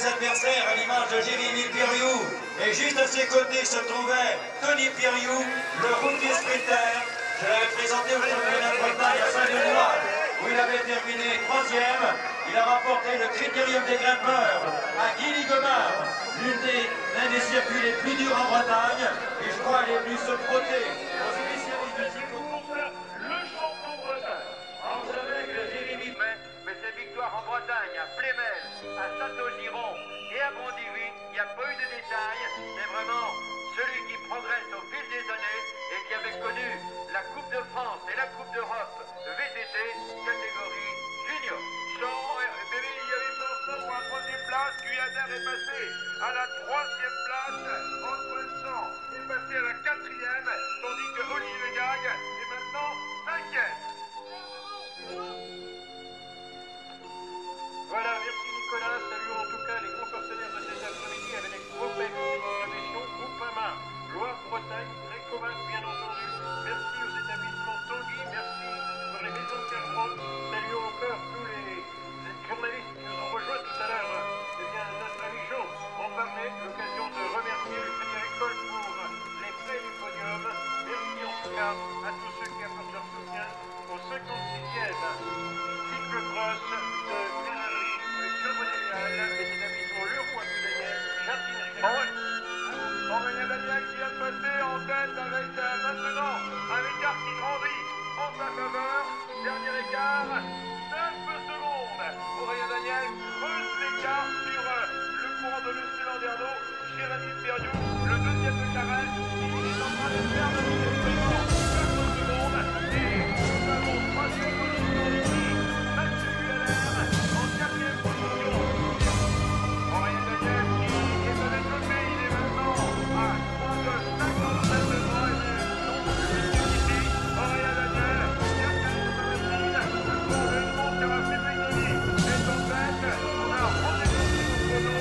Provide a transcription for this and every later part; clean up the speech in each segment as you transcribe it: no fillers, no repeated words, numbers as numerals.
ses adversaires à l'image de Jérémy Piriou. Et juste à ses côtés se trouvait Tony Piriou, le routier sprinter. Je l'avais présenté au championnat de Bretagne à Saint-Denis, où il avait terminé 3e. Il a remporté le critérium des grimpeurs à Guilly-Gomard, l'un des circuits les plus durs en Bretagne. Et je crois qu'il est venu se frotter aux spécialistes du cyclo. Le champion breton. Vous savez que Jérémy mais ses victoires en Bretagne, à Plémel, à Château-Giron et à Bondy-Huit, il n'y a pas eu de détails. C'est vraiment celui qui progresse au fil des années et qui avait connu la Coupe de France et la Coupe d'Europe VTT catégorie junior. Il y avait changement pour la 3e place. Guyadère est passé à la 3e place. Antoine Jean est passé à la 4e, tandis que Olivier Gag est maintenant 5e. Voilà, merci Nicolas. Saluons en tout cas les gros partenaires de cet après-midi avec les Gropec Distribution, Groupama, Loire-Bretagne, Récovac bien entendu. Merci aux établissements Tanguy, merci pour les maisons Carmont. Saluons encore tous les journalistes qui nous ont rejoints tout à l'heure. Eh bien, notre ami Jean en parlait, l'occasion de remercier le Crédit Agricole pour les prêts du podium. Merci en tout cas à tous ceux qui apportent leur soutien au 56e cyclocross de Canaries, Chevrolet-Léal, des établissements Leroy Daniel, Jardinerie. Aurélien Daniel qui vient de passer en tête avec maintenant un écart qui grandit en sa faveur. Dernier écart, 9 secondes. Aurélien Daniel creuse l'écart sur le courant de Lucien Landerneau. Jérémy Piriou, le 2e de Carrel, il est en train de perdre le déploiement. 9 secondes. Et nous avons 3e position ici. Mathieu Guyadère en 4e position. Aurélien Daniel qui est avec le pays, il est maintenant à 3,57 de droit et ici. Aurélien Daniel qui a fait son machine. Le cours de monde qui aura fait Pédoni est en tête. On a rendez-vous sur le chrono.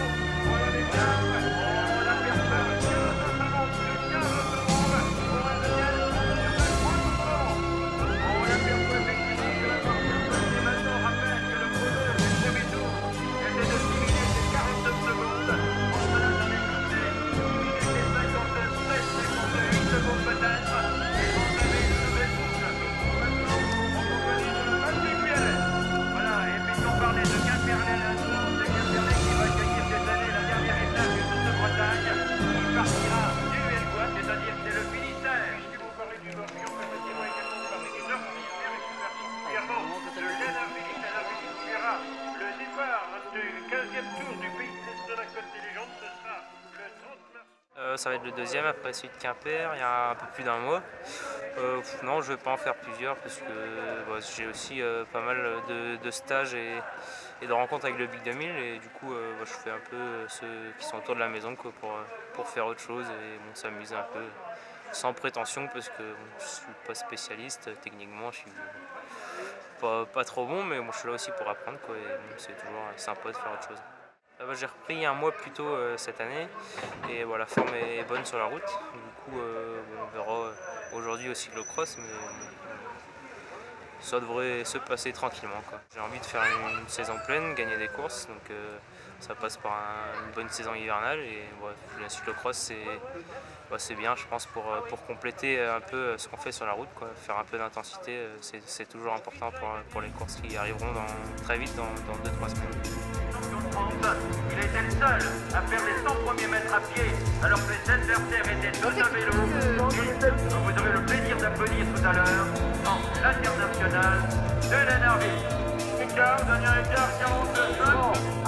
Voilà les gars. On a perdu 15 secondes. Plus 15 secondes. Aurélien Daniel sur 3 secondes. On a perdu effectivement que la marque de et maintenant rappelle que le chrono du premier tour était de 6 minutes et 49 secondes. On se l'a jamais écouté. 6 minutes et 57, 51 secondes peut-être. Et on avait une nouvelle boucle. Maintenant, en compagnie de Mathieu Guyadère. Voilà, et puis on parlait de Quimperlé à l'instant. C'est Quimperlé qui va accueillir cette année la dernière étape du Tour de Bretagne. Il partira du Helgois, c'est-à-dire que c'est le Finistère. Puisque vous parlez du Morbihan, permettez-moi également de parler du Nord-Finistère et plus particulièrement de l'Énergie. L'Énergie qui verra le départ du 15e tour du Pays de la Côte des Légendes. Ce sera le 30 mars. Ça va être le 2e après celui de Quimper, il y a un peu plus d'un mois. Non, je ne vais pas en faire plusieurs parce que j'ai aussi pas mal de stages et de rencontres avec le Big 2000 et du coup je fais un peu ceux qui sont autour de la maison quoi, pour faire autre chose et s'amuser un peu sans prétention parce que je ne suis pas spécialiste techniquement, je suis pas trop bon mais je suis là aussi pour apprendre quoi, et c'est toujours sympa de faire autre chose. J'ai repris un mois plus tôt cette année et la forme est bonne sur la route. Du coup, on verra aujourd'hui au cyclocross, mais ça devrait se passer tranquillement, quoi. J'ai envie de faire une saison pleine, gagner des courses, donc ça passe par une bonne saison hivernale. Et le cyclocross, c'est bien, je pense, pour compléter un peu ce qu'on fait sur la route, quoi. Faire un peu d'intensité, c'est toujours important pour les courses qui arriveront très vite dans 2-3 semaines. Il était le seul à faire les 100 premiers mètres à pied alors que les adversaires étaient tous à vélo. Et vous aurez le plaisir d'applaudir tout à l'heure en l'international de l'Énergie. Écart, dernier écart, 42.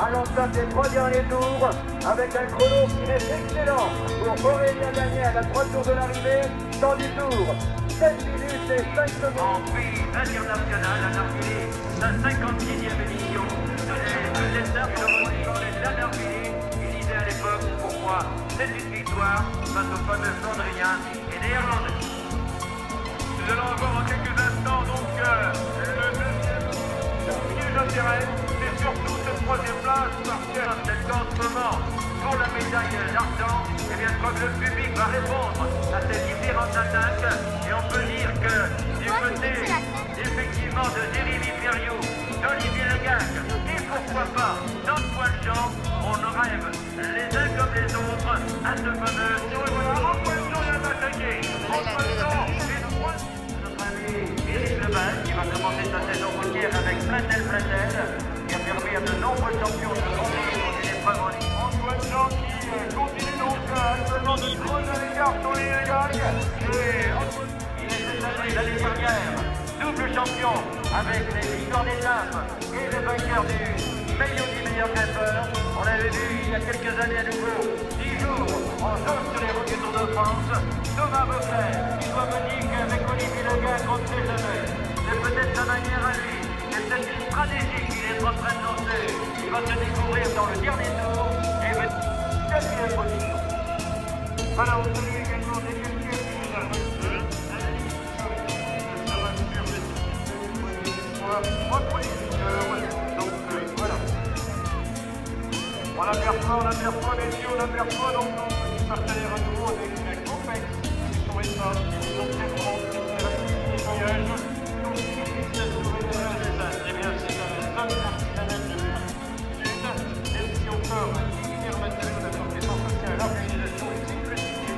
À l'entame des 3 derniers tours avec un chrono qui est excellent pour Aurélien Daniel à 3 tours de l'arrivée, temps du tour 7 minutes et 5 secondes. En pays international à l'arrivée, la 56e édition. Le dessert que l'on parlait de l'Énergie, il disait à l'époque pourquoi c'est une victoire face aux fameux Flandriens et Néerlandais. Nous allons avoir en quelques instants donc le deuxième piège d'intérêt, c'est surtout cette 3e place parce que en ce moment pour la médaille d'argent, eh bien je crois que le public va répondre à ces différentes attaques et on peut dire que du côté effectivement de Jérémy Piriou, d'Olivier Legac et pourquoi pas d'Antoine Jean, on aura à ce bonheur. Et voilà, Antoine Jean et Alain Taguet. Antoine Jean et le roi. Notre ami Éric Lebas qui va commencer sa saison routière avec Platel, qui a permis à de nombreux champions de conquérir une épreuve en ligne. Antoine Jean qui continue donc actuellement de creuser les cartes sur les gags. Et Antoine, il est cette année, l'année dernière, double champion avec les victoires d'étape et le vainqueur du meilleur grimpeur. On l'avait vu il y a quelques années à nouveau, 10 jours, en jaune sur les routes du Tour de France. Thomas Beauclerc, qui doit me dire qu'avec Olivier Legac, on ne sait jamais. C'est peut-être sa manière à lui, c'est peut-être une stratégie qu'il est en train de lancer. Il va se découvrir dans le dernier tour et va quatrième position. Voilà, on salue également des quelques qui nous a reçus. Donc voilà. On aperçoit, messieurs, on aperçoit donc nos petits partenaires à nouveau avec la Copex, qui sont états, donc c'est vraiment les voyages. Donc, c'est bien, c'est la zone artisanale de Sud. Merci encore à l'univers matériel de la compétence sociale à l'organisation et sécurité.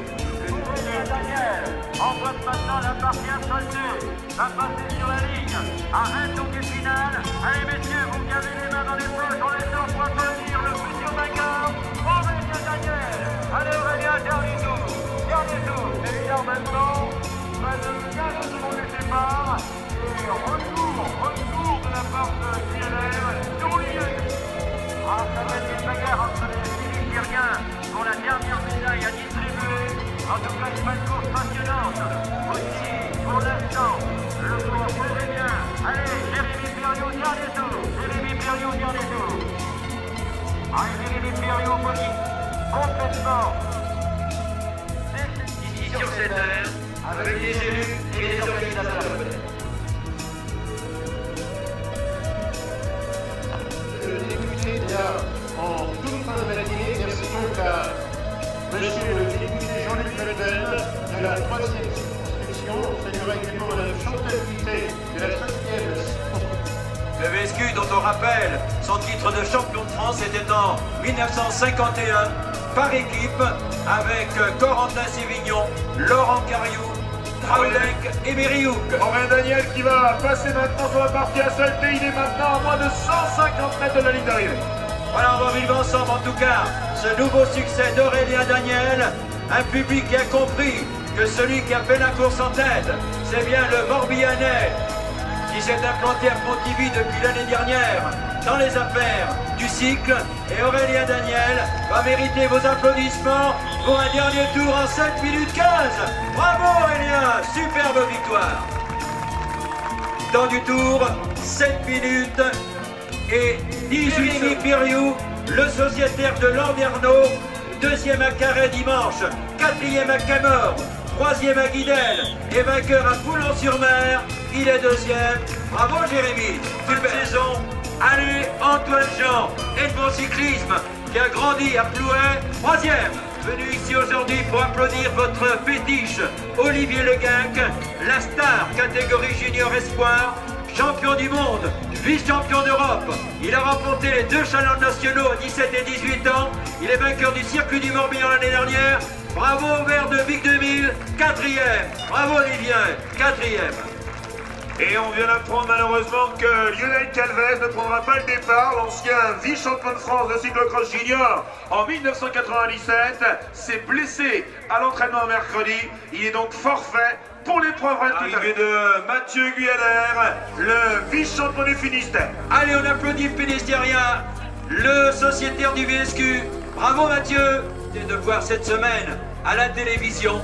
Aurélien Daniel envoie maintenant la partie asfaltée, va passer sur la ligne à un tour du final. Allez messieurs, vous gardez les mains dans les poches, on les sort pour applaudir le futur vainqueur, Aurélien Daniel. Allez Aurélien, dernier tour, évidemment maintenant, pas de 15 secondes de départ, et retour de la part de JLR, Tourlier. Ah, ça va être une bagarre entre les Philippines pour la dernière médaille à distribuer. En tout cas, c'est pas une course passionnante. Aussi, pour l'instant, le cours très bien. Allez, Jérémy Perriot, dernier tour. Ah, Jérémy Perriot, complètement. Ici sur cette heure, avec les élus et les organisateurs. Le député en toute fin de matinée, merci donc à monsieur le député Jean-Luc Meudel de la 3e circonscription, saluera également Mme Chantal Guité de la 5e circonscription. Le VSQ, dont on rappelle son titre de champion de France, était en 1951 par équipe avec Corentin Sévignon, Laurent Cariou, Traulec et Mériouk. Aurélien Daniel qui va passer maintenant sur la partie asphaltée. Il est maintenant à moins de 150 mètres de la ligne d'arrivée. Voilà, on va vivre ensemble en tout cas ce nouveau succès d'Aurélien Daniel. Un public qui a compris que celui qui a fait la course en tête, c'est bien le Morbihanais qui s'est implanté à Pontivy depuis l'année dernière dans les affaires du cycle. Et Aurélien Daniel va mériter vos applaudissements pour un dernier tour en 7 minutes 15. Bravo Aurélien, superbe victoire. Temps du tour, 7 minutes et 18. Jérémy Perriot, le sociétaire de Landerneau, 2e à Carhaix dimanche, 4e à Camors, 3e à Guidel et vainqueur à Boulogne-sur-Mer. Il est 2e. Bravo Jérémy, super saison. Allez, Antoine Jean et de bon cyclisme qui a grandi à Plouay, 3e. Venu ici aujourd'hui pour applaudir votre fétiche Olivier Legac, la star catégorie junior espoir, champion du monde, vice-champion d'Europe. Il a remporté les 2 challenges nationaux à 17 et 18 ans. Il est vainqueur du circuit du Morbihan l'année dernière. Bravo au maire de Vic 2000, 4e. Bravo Olivier, 4e. Et on vient d'apprendre malheureusement que Lionel Calvez ne prendra pas le départ. L'ancien vice-champion de France de cyclocross junior en 1997 s'est blessé à l'entraînement mercredi. Il est donc forfait pour l'épreuve. Arrivée de Mathieu Guyader, le vice-champion du Finistère. Allez, on applaudit Finistérien, le sociétaire du VSQ. Bravo Mathieu. Et de voir cette semaine à la télévision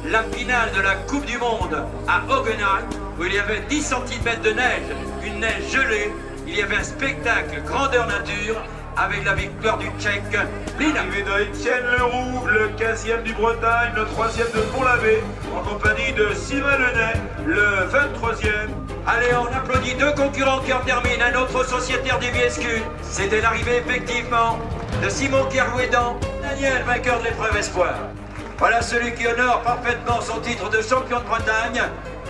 la finale de la Coupe du Monde à Hockenheim, où il y avait 10 cm de neige, une neige gelée. Il y avait un spectacle grandeur nature avec la victoire du Tchèque Lina. Arrivée de Étienne Leroux, le 15e du Bretagne, le 3e de Pont-l'Abbé, en compagnie de Sylvain Lenay, le 23e. Allez, on applaudit 2 concurrents qui en terminent, un autre sociétaire du VSQ. C'était l'arrivée effectivement de Simon Kerouédan, Daniel, vainqueur de l'épreuve espoir. Voilà celui qui honore parfaitement son titre de champion de Bretagne.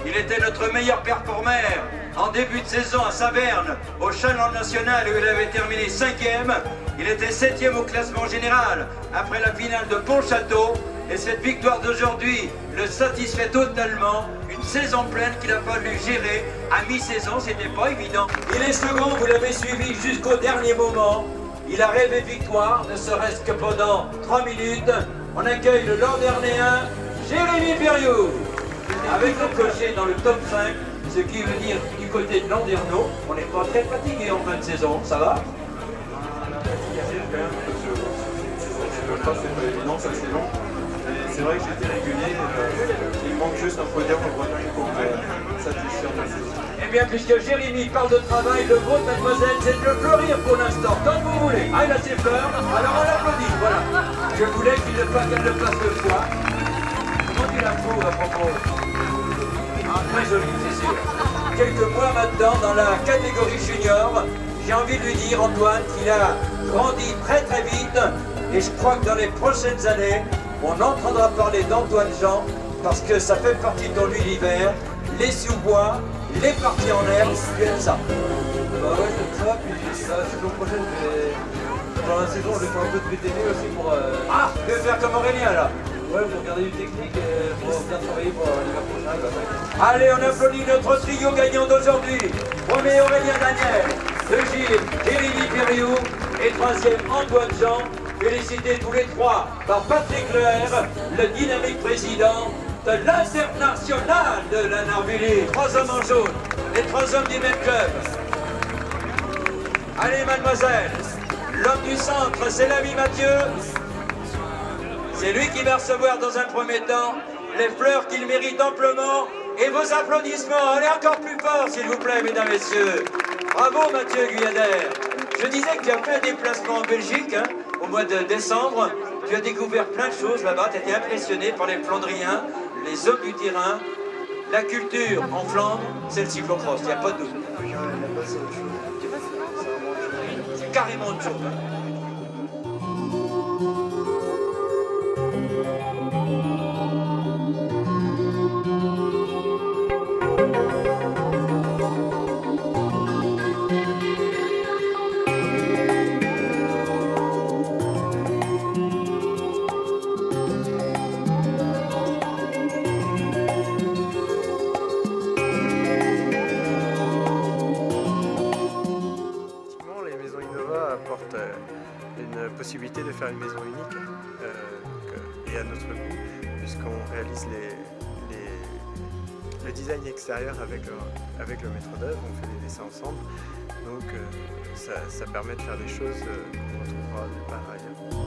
Il était notre meilleur performeur en début de saison à Saverne, au Challenge national où il avait terminé 5e. Il était 7e au classement général après la finale de Pontchâteau. Et cette victoire d'aujourd'hui le satisfait totalement. Une saison pleine qu'il a fallu gérer. À mi-saison, c'était pas évident. Il est second, vous l'avez suivi jusqu'au dernier moment. Il a rêvé de victoire, ne serait-ce que pendant 3 minutes. On accueille le Landernéen, Jérémy Perriou. Avec le cocher dans le top 5, ce qui veut dire du côté de Landerneau, on n'est pas très fatigué en fin de saison, ça va? C'est pas évident, ça c'est long. C'est vrai que j'étais régulier, il manque juste un podium en Bretagne pour satisfaire ma saison. Eh bien, puisque Jérémy parle de travail, le vôtre, mademoiselle, c'est de fleurir pour l'instant, comme vous voulez. Ah, il a ses fleurs, alors on l'applaudit, voilà. Je voulais qu'elle le fasse le choix. Comment tu la trouves à propos? Ah, très joli, c'est sûr. Quelques mois maintenant, dans la catégorie junior, j'ai envie de lui dire, Antoine, qu'il a grandi très très vite. Et je crois que dans les prochaines années, on entendra parler d'Antoine Jean, parce que ça fait partie de ton univers, les sous-bois, les parties en l'air, tu aimes ça. Bah ouais, j'aime ça, puis la saison prochaine, pendant la saison, je vais faire un peu de VTT aussi pour... Ah, tu veux faire comme Aurélien là? Ouais, pour regarder du technique et pour bien travailler pour l'hiver prochain. Allez, on applaudit notre trio gagnant d'aujourd'hui. Premier Aurélien Daniel, deuxième Jérémy Perriou et troisième Antoine Jean. Félicité tous les trois par Patrick Leher, le dynamique président de l'International de la Narvillie. 3 hommes en jaune, les 3 hommes du même club. Allez, mademoiselle, l'homme du centre, c'est l'ami Mathieu. C'est lui qui va recevoir dans un premier temps les fleurs qu'il mérite amplement et vos applaudissements. Allez encore plus fort, s'il vous plaît, mesdames, messieurs. Bravo, Mathieu Guyader. Je disais que tu as fait un déplacement en Belgique, hein, au mois de décembre. Tu as découvert plein de choses là-bas. Tu as été impressionné par les Flandriens, les hommes du terrain, la culture en Flandre, c'est le cyclocross, il n'y a pas de doute. C'est carrément autre chose. Apporte une possibilité de faire une maison unique et à notre goût, puisqu'on réalise le design extérieur avec le maître d'œuvre, on fait des dessins ensemble, donc ça permet de faire des choses qu'on retrouvera nulle part ailleurs.